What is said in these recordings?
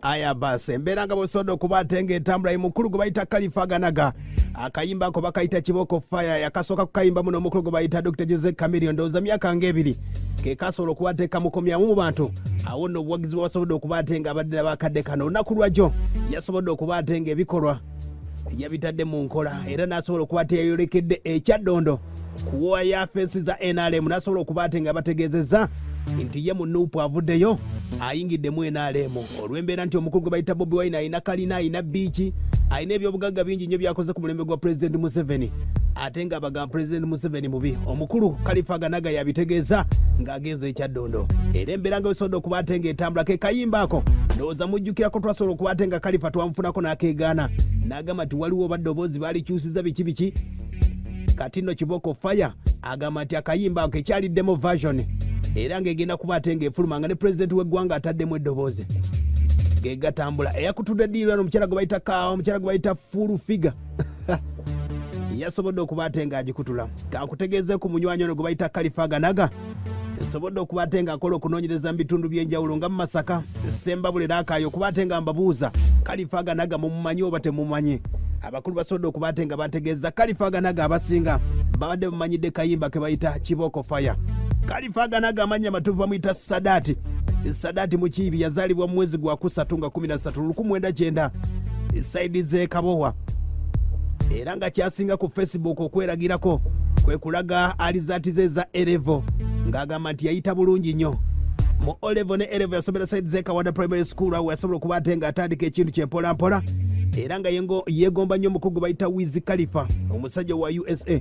aya basi embeera nga bwesobola okuba ate ng'etambula mukulu gwe bayita Khalifa Ganaga akayimba ako bakayita Kiboko Fire yakasooka kukayimba muno omukulu gwe bayita Dr. Jose Chameleone ndowooza myaka ng'ebiri ke kasobola okuba ate kamukomyamu mu bantu awo nno obuwagizi bwe basobodde okuba ate nga abadde n'abakadde kano olunaku lwajjo yasobodde okuba ate ng'ebikolwa yabitadde mu nkola era n'asobola okuba ate yayolekedde ekyaddondo kuwa ya fesi za NRM n'asobola okuba ate nga bategeezezza nti ye mu Nuupu avuddeyo ayingidde mu NRM olw'embeera nti omukulu gwe bayita Bobi Wine ayina kalina ayina biiki ayina ebyobugagga bingi nnyo byakoze ku mulembe gwa President Museveni ate nga bagamba President Museveni mubi omukulu Khalifa Ganaga yabitegeeza ng'agenza ekyaddondo era embeera nga wesobodde okuba ate ng'etambula ke kayimba ako ndowooza mujjukirako twasobola okuba ate nga Khalifa twamufunako n'akeegaana n'agamba nti waliwo baddoboozi baalikyusiza biki kati nno Kiboko Fire agamba nti akayimba ako ekyali demo version era ng'egenda kuba ate ng'efuluma nga ne President w'eggwanga ataddemu eddoboozi gegatambula eyakutudde ddiirwa omukyala gwe bayita Full Figure yasobodde okuba ate ng'agikutula kankutegeeze ku munywanyi ono gwe bayita Khalifa Ganaga nsobodde okuba ate nga akola okunoonyereza mu bitundu by'enjawulo nga mu Masaka Sembabule n'Akaayo okuba ate nga mbabuuza Khalifa Ganaga mumumanyi oba temumanyi abakulu basobodde okuba ate nga bategeeza Khalifa Ganaga abasinga babadde bamanyidde kayimba ke bayita Kiboko Fire. Khalifa Ganaga amanya amatuufu bamuyita Sadati Mukiibi yazaalibwa mu mwezi gwa kusatu nga 13/19 saidi z'e Kabowa era nga kyasinga ku Facebook okweragirako kwe kulaga alizaati ze za Erevo ng'agamba nti yayita bulungi nnyo mu Olevo ne Erevo yasomera saidi z'e Kawada Primary School awo yasobola okuba ate ng'atandika ekintu kyempolampola era nga yeegomba nnyo omukugu bayita Wiz Khalifa omusajja wa USA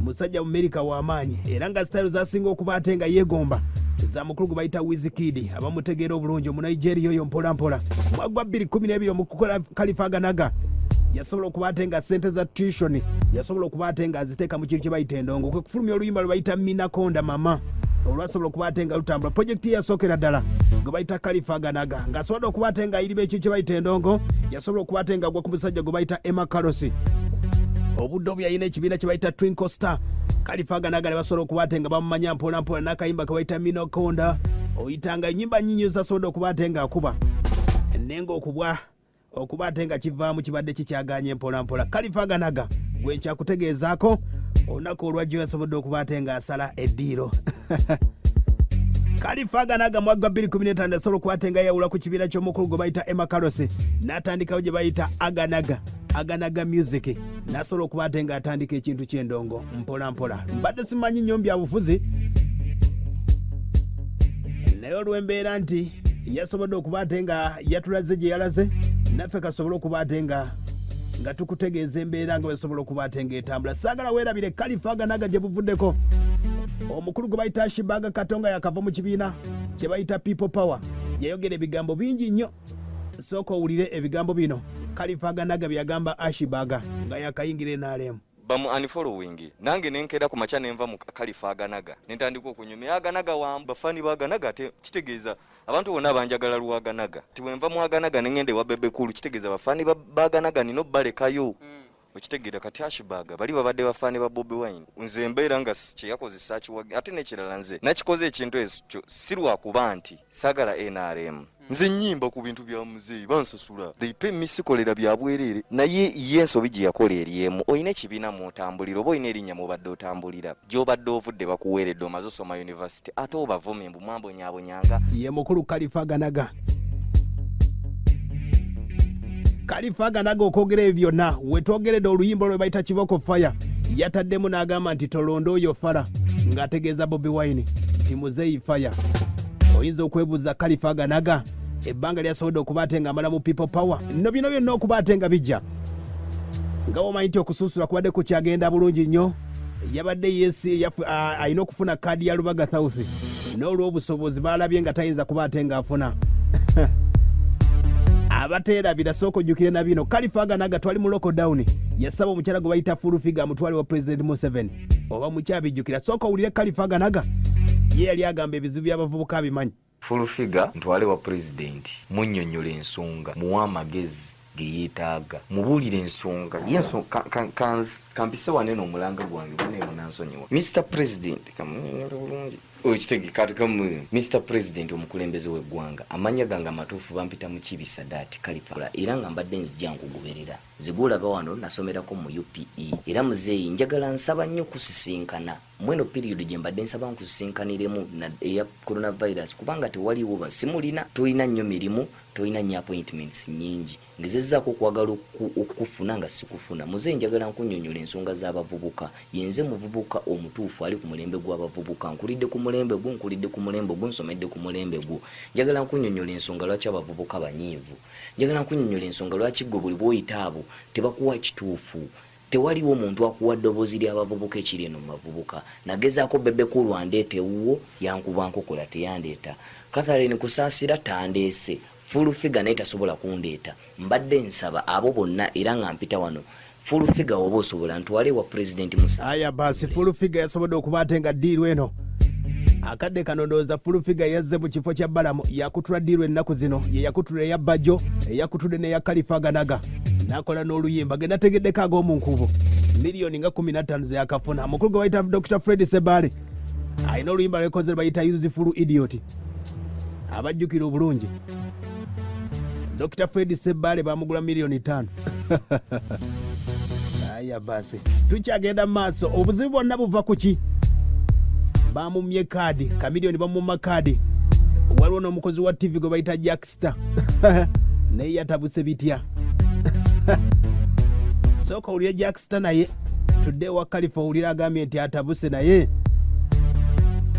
musajja mu America w'amaanyi era nga sitayiro zasinga okuba ate nga yeegomba za mukulu gwe bayita Wizkid abamutegeera obulungi omu Nigeria oyo mpolampola mwagwa 2012 omukukola Khalifa Ganaga yasobola okuba ate nga ssente za tuition yasobola okuba ate nga aziteeka mu kintu kye bayita endongo kwe kufulumya oluyimba lwe bayita Minakonda mama olwasobola okuba ate nga lutambula projekiti yasookera ddala gwe bayita Khalifa Ganaga ng'asobola okuba ate nga ayiriba ekintu kye bayita endongo yasobola okuba ate nga agwa ku musajja gwe bayita Emma Karosi obudde obu yalina ekibiina kye bayita Twinkle Star Khalifa Ganaga ne basobola okuba ate nga bamumanya mpolampola n'akayimba ke bayita Minakonda oyitanga ennyimba nnyingi zasobodde okuba ate nga akuba nenga okuba ate nga kivaamu kibadde kikyaganye mpolampola Khalifa Ganaga gwe nkyakutegeezaako olunaku olwajjo yasobodde okuba ate nga asala eddiiro Khalifa Ganaga mwaka 2015 yasobola okuba ate nga yawula ku kibiina ky'omukulu gwe bayita Emma Karosi n'atandikawo gye bayita Aganaga Music n'asobola okuba ate nga atandika ekintu ky'endongo mpolampola mbadde simanyi nnyo byabufuzi naye olw'embeera nti yasobodde okuba ate nga yatulaze gye yalaze naffe kasobole okuba ate nga tukutegeeza embeera nga wesobola okuba ate ng'etambula saagala weerabire Khalifa Ganaga gye buvuddeko omukulu gwe bayita Ashibaga Katonga yakava mu kibiina kye bayita People Power yayogera ebigambo bingi nnyo sooka owulire ebigambo bino Khalifa Ganaga byagamba Ashibaga nga yakayingira NRM bamu unfollowing nange nenkera ku macha nenva mu Khalifa Ganaga nentandika okunyumya Ganaga wa bafani ba Ganaga kitegeeza abantu bonna banjagala lwa Ganaga tiwenva mu Ganaga nengende wa bebe kulu kitegeeza bafani ba Ganaga nino balekayo okitegeera kati Ashibaga bali babadde bafani ba Bobi Wine nze mbeera nga kye yakoze search ate nekirala nze nakikoze ekintu ekyo sirwa kuba nti sagala NRM nze nnyimba ku bintu bya muzeeyi bansasula they pay me sikolera bya bwerere naye yenso biji yakola eriemu oyine kibiina mu ntambuliro oba oyine erinnya mu badde otambulira gy'obadde ovudde bakuweeredde omaze soma university ate obavuma embu mwambo nyabonyanga ye mukulu Khalifa Ganaga Khalifa Ganaga okwogera ebyo byonna wetwogeredde oluyimba lwe bayita Kiboko Fire yataddemu n'agamba nti tolondo oyo fala ng'ategeeza Bobi Wine nti muzeeyi Fire oyinza okwebuuza Khalifa Ganaga ebbanga lyasobodde okuba ate nga amala mu People Power nno bino byonna okuba ate nga bijja nga womanyi nti okusunsula kubadde kukyagenda bulungi nnyo yabadde alina okufuna kaadi ya Lubaga South n'olw'obusobozi baalabye nga tayinza kuba ate ng'afuna abateerabira sooka ojjukire na bino Khalifa Ganaga twali mu lockdown yasaba omukyala gwe bayita Full Figure amutwale wa President Museveni oba mukyabijjukira sooka owulire Khalifa Ganaga ye yali agamba ebizibu by'abavubuka abimanyi Full Figure ntwale wa President munnyonnyola ensonga muwa amagezi geyeetaaga mubuulire ensonga kampise wane n'omulanga gwange bane munansonyiwa Mr. President kamunnyonnyola bulungi okitegeka tukamu Mr President omukulembeze w'eggwanga amanya gange amatuufu bampita mu Kibisa Dati Kalifa era nga mbadde nzija nkugoberera zigulaba wano nasomerako mu UPE era muzeeyi njagala nsaba nnyo kusisinkana mweno period gye mbadde nsaba nkusisinkaniremu eya coronavirus kubanga tewaliwo basimulina tulina nnyo mirimu tulina nnyo appointments nyingi ngezezzaako okwagala okufuna nga sikufuna muzeeyi njagala nkunnyonnyola ensonga z'abavubuka yenze muvubuka omutuufu ali ku mulembe gw'abavubuka nkulidde ku mulembe gwo nkulidde ku mulembe gwo nsomedde ku mulembe gwo njagala nkunnyonnyola ensonga lwaki abavubuka banyiivu njagala nkunnyonnyola ensonga lwaki gwe buli bw'oyita abo tebakuwa kituufu tewaliwo omuntu akuwa ddoboozi ly'abavubuka ekiri eno mu bavubuka nagezaako bebekulu andeetewuwo yankuba nkokola teyandeeta Catherine Kusaasira tandeese full figure naye tasobola kundeeta mbadde nsaba abo bonna era nga mpita wano full figure oba osobola ntwale wa President Musa aya basi full figure yasobodde okuba ate nga ddiiru eno akadde kano ndowooza full figure yazze mu kifo kya Balamu yakutula ddiiru ennaku zino ye yakutula eya Bajjo eyakutudde n'eya Kalifaganaga nakola n'oluyimba genda tegeddeko ag'omunkubo miliyoni nga 15 zeyakafuna mukulu gwe bayita Dr. Fred Sebale alina oluyimba lwekoze bayita Useful Idiot abajjukira obulungi Dr. Fred Sebale bamugula miliyoni 5 aya basi tukyagenda mu maaso obuzibu bwonna buva ku ki bamumye kaadi kamiliyoni bamumma kaadi waliwo n'omukozi wa TV gwe bayita Jackster naye yatabuse bitya sooka owulire Jackster naye tudde wa Khalifa owulire agambye nti atabuse naye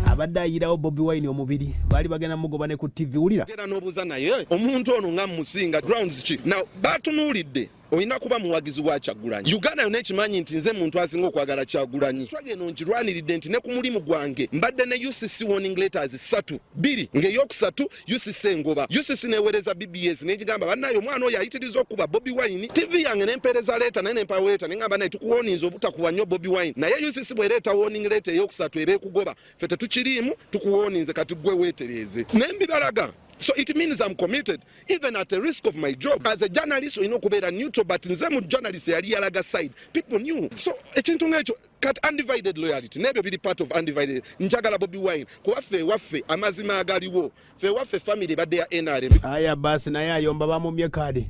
abadde ayirawo Bobi Wine omubiri baali bagenda mugoba ne ku TV wulira genda n'obuuza naye omuntu ono nga musinga grounds ki now batunuulidde oyina kuba muwagizi wa Kyagulanyi Uganda yonna ekimanyi nti nze muntu asinga okwagala Kyagulanyi struggle eno nkirwaniridde nti ne ku mulimu gwange mbadde ne UCC warning letters 3 2 ng'eyokusatu UCC engoba UCC neweereza BBS n'egigamba bannayo omwana oyo ayitiriza okuba Bobi Wine TV yange nempeereza leeta naye nempawo leeta nengamba naye tukuwoniinza obutakuba nnyo Bobi Wine naye UCC bwereeta warning letter eyokusatu eba ekugoba ffe tetukiriimu tukuwoniinze kati gwe weetereeze nembibalaga. So it means I'm committed, even at the risk of my job. As a journalist, you know, kubeera neutral, but nze mu journalist yali yalaga side. People knew. So, ekintu ng'ekyo, kat undivided loyalty. Nebyo biri part of undivided. Njagala Bobi Wine. Kuba ffe waffe, amazima agaliwo. Ffe waffe family badde ya NRM. Aya basi naye ayomba bamumye kaadi.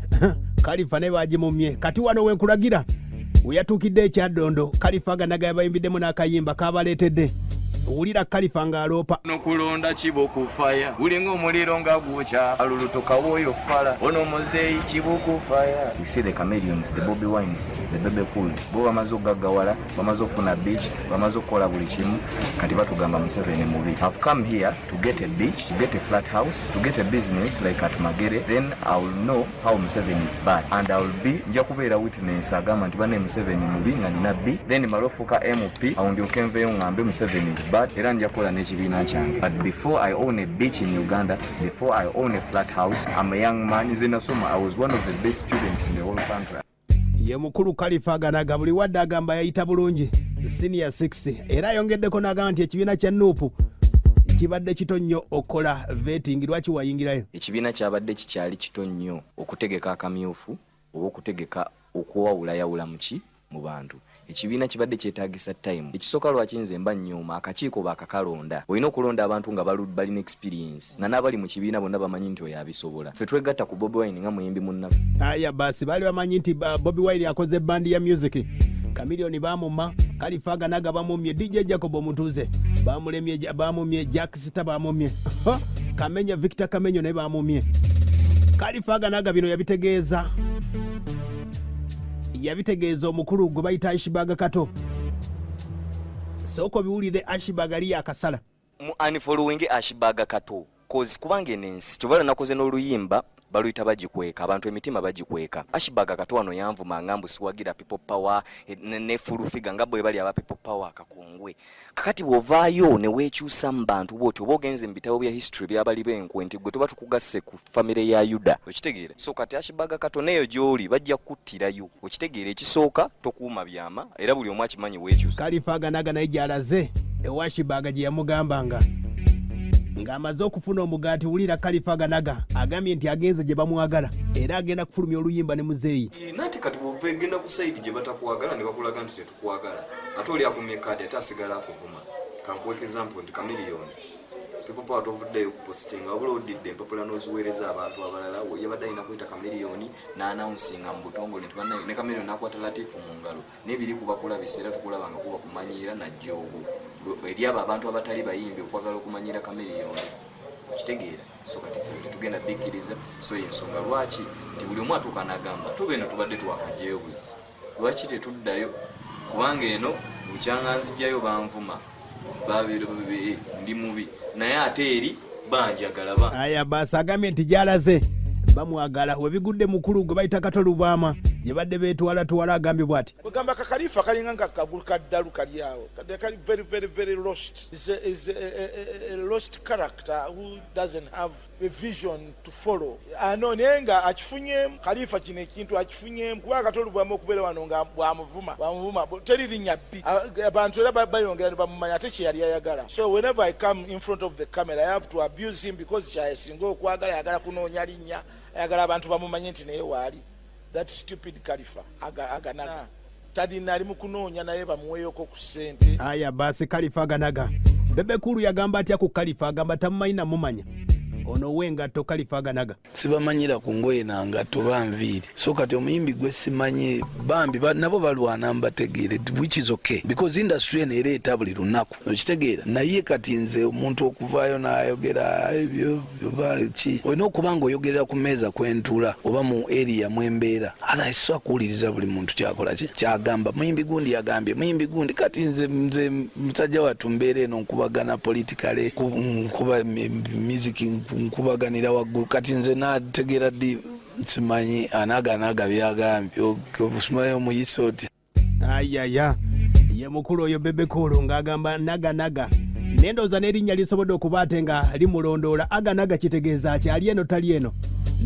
Khalifa ne bagimumye. Kati wano wenkulagira. Uyatuukidde ekyaddondo. Kalifaganaga yabayimbiddemu n'akayimba kabaleetedde. Ulira Khalifa ng'aloopa nokulonda kibuku fire ulinga omuliro nga gwokya alulutuka woyo fala ono muzeeyi kibuku fire. You see the chameleons, the Bobi Wines, the Bebe Cools bo bamaze okugaggawala bamaze okufuna beach bamaze okukola buli kimu kati batugamba Museveni mubi. I've come here to get a beach, to get a flat house, to get a business like at Magere, then I will know how Museveni is bad and I will be nja kubeera witness agamba nti bane Museveni mubi nga nina B then malofuka MP awundyoke nveeyo ngambe Museveni is bad era njakola n'ekibiina kyange. But before I own a beach in Uganda, before I own a flat house, I'm a young man. Nze nasoma, I was one of the best students in the whole country. Ye mukulu Kalifaganaga buli wadde agamba yayita bulungi senior 6 era ayongeddeko n'agamba nti ekibiina kya Nuupu kibadde kito nnyo okola vetting lwaki wayingirayo. Ekibiina kyabadde kikyali kito nnyo okutegeka akamyufu oba okutegeka okuwawulayawula mu bantu. Ekibiina kibadde kyetaagisa time. Ekisooka lwaki nze mba nnyuma akakiiko baakakalonda olina okulonda abantu nga balina experience nga n'abali mu kibiina bonna bamanyi nti oyo abisobola. Ffe twegatta ku Bobi Wine nga muyimbi munnaffe. Aya basi baali bamanyi nti Bobi Wine akoze bandi ya music. Kamiliyoni bamumma Kalifaganaga bamumye DJ Jacob Omutuuze bamulemye bamumye Jackster bamumye Kamenya Victor Kamenyo ne bamumye. Kalifaganaga bino yabitegeeza omukulu gwe bayita Ashibaga Kato. Soko biwulire Ashibaga ali akasala. Mu unfollowing Ashibaga Kato cause kubanga enensi tubala nakoze n'oluyimba baluyita bagikweka abantu emitima bagikweka. Ashibaga Kato wano yanvuma ngambu siwagira people power ne full figure nga bwe bali aba people power akakungwe. Kakati bwovaayo ne weekyusa mu bantu bwoti oba ogenze mu bitabo bya history by'abali b'enkwenti gwe tuba tukugasse ku famire ya Yuda. Okitegeere? So kati Ashibaga Kato neyo gy'oli bajja kuttirayo. Okitegeere ekisooka tokuuma byama era buli omu akimanyi weekyusa. Kalifaganaga naye gy'alaze ewa Ashibaga gye yamugambanga ng'amaze okufuna omugaati wulira Kalifaganaga agambye nti agenze gye bamwagala era agenda kufulumya oluyimba ne muzeeyi. Nati kati bw'ogenda ku sayidi gye batakwagala ne bakulaga nti tetukwagala ate oli akumye kaadi ate asigala akuvuma. kankuweka example nti Chameleone people part of day posting uploaded empapula noziweereza abantu abalala yabadde alina kuyita Chameleone n'announcing mu butongole nti bannaye ne Chameleone n'akwata Latifu mu ngalo n'ebiri kubakola biseera tukulabanga kuba kumanyiira na Jobu eri abo abantu abatali bayimbi okwagala okumanyiira Chameleone kitegeera so kati tugenda bikkiriza so yensonga lwaki nti buli omu atuuka n'agamba tubeno tubadde twakajeebuzi lwaki tetuddayo kubanga eno bukyanganzijjayo banvuma babeera ndi mubi naye ate eri banjagala ba aya basi agambye nti gyalaze bamwagala webigudde mukulu gwe bayita Katolubwama gye badde beetwala agambye bw'ati kwegamba kakalifa kalinga nga kagulu kaddalu kali awo kali very lost is a lost character who doesn't have a vision to follow naye nga akifunyemu Khalifa kino ekintu akifunyemu kuba Katolubwama okubeera wano nga bwamuvuma teri linnya bbi abantu era bayongera ne bamumanya ate kye yali ayagala so whenever I come in front of the camera I have to abuse him because kyasinga okwagala ayagala kunoonya linnya ayagala abantu bamumanye nti naye waali that stupid Khalifa aganaga talina ali mu kunoonya naye bamuweeyoko ku ssente aya basi Khalifa aganaga Bebekulu yagamba atya ku Khalifa agamba tamumanyi namumanya ono wengatto Khalifa aganaga sibamanyira ku ngoye nangatto banviiri so kati omuyimbi gwe simanyi bambi nabo balwana mbategeere which is okay because industry eno ereeta buli lunaku okitegeera naye kati nze omuntu okuvaayo n'ayogera ebyo ki olina okuba nga oyogerera ku mmeeza kwentula oba mu area mwembeera alaisa kuwuliriza buli muntu kyakola ki kyagamba muyimbi gundi yagambye muyimbi gundi kati nze musajja wattu mbeera eno nkubagana politically kuba music nkubaganira waggulu kati nze nategeera ddi simanyi anaganaga byagambye obusimayo omuyisa oti ayaya ye mukulu oyo Bebekulu ng'agamba naganaga nendoza n'erinnya lisobodde okuba ate nga limulondoola aganaga kitegeeza kyali eno tali eno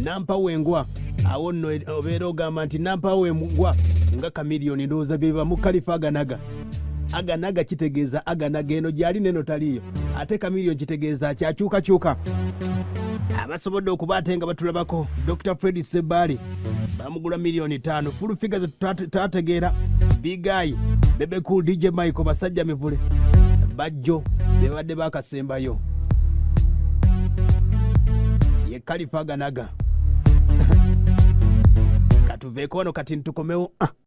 nampa wengwa awo nno obeera ogamba nti nampa wengwa nga Chameleone ndowooza bye bibamu Khalifa aganaga kitegeeza aganaga eno gyali neno taliyo ate Chameleone kitegeeza kyakyukakyuka abasobodde okuba ate nga batulabako Dr. Fred Sebali bamugula $5,000,000 full figures tutategeera Big Eye Bebekulu DJ Michael basajja mivule bajjo bebadde bakasembayo ye Khalifa aganaga katuveeko wano kati ntukomewo